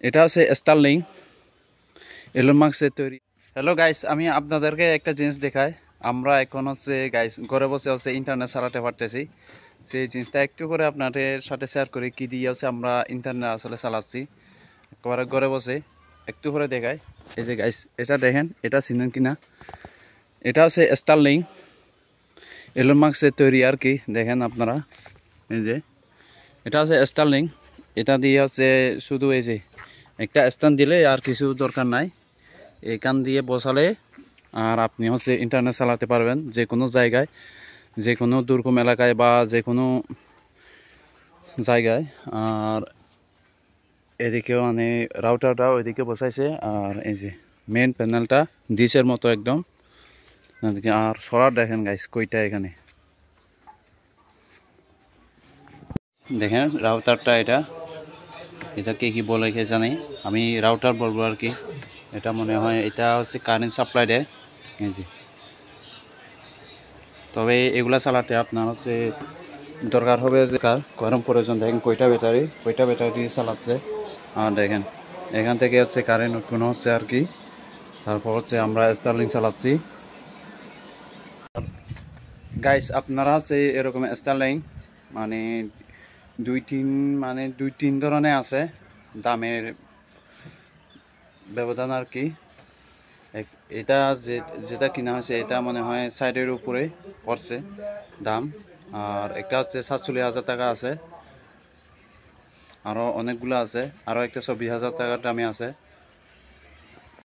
এটা হচ্ছে Starlink, Elon মাস্কের তৈরি। হ্যালো গাইস, আমি আপনাদেরকে একটা জিনিস দেখাই। আমরা এখন হচ্ছে গাইস ঘরে বসে হচ্ছে ইন্টারনেট চালাতে পারতেছি। সেই জিনিসটা একটু করে আপনাদের সাথে শেয়ার করি, কি দিয়ে হচ্ছে আমরা ইন্টারনেট আসলে চালাচ্ছি একেবারে ঘরে বসে। একটু করে দেখাই। এই যে গাইস, এটা দেখেন, এটা চিনেন কিনা। এটা হচ্ছে স্টারলিংক, এলন মাস্কের তৈরি আর কি। দেখেন আপনারা, এই যে এটা হচ্ছে স্টারলিংক। এটা দিয়ে হচ্ছে শুধু এই যে একটা স্ট্যান্ড দিলে আর কিছু দরকার নাই। এখান দিয়ে বসালে আর আপনি হচ্ছে ইন্টারনেট চালাতে পারবেন যে কোনো জায়গায়, যে কোনো দুর্গম এলাকায় বা যে কোনো জায়গায়। আর এদিকেও মানে রাউটারটাও এদিকে বসাইছে। আর এই যে মেন প্যানেলটা ডিশের মতো একদম। আর সরার দেখেন গাইস কইটা এখানে দেখেন রাউটারটা। এটা এটাকে কি বলে কে জানি, আমি রাউটার বলবো আর কি। এটা মনে হয় এটা হচ্ছে কারেন্ট সাপ্লাই দেয়, এই যে। তবে এগুলা চালাতে আপনার হচ্ছে দরকার হবে যে গরম প্রয়োজন। দেখেন কয়টা ব্যাটারি দিয়ে চালাচ্ছে। আর দেখেন এখান থেকে হচ্ছে কারেন্ট উৎপন্ন হচ্ছে আর কি। তারপর হচ্ছে আমরা স্টারলিংক চালাচ্ছি। গাইস, আপনারা হচ্ছে এরকম স্টারলিংক মানে দুই তিন ধরনের আছে, দামের ব্যবধান আর কি। এটা যেটা কিনা হয়েছে এটা মনে হয় সাইডের উপরে পড়ছে দাম। আর একটা হচ্ছে 47,000 টাকা আছে, আরও অনেকগুলো আছে, আরও একটা 24,000 টাকার দামে আছে।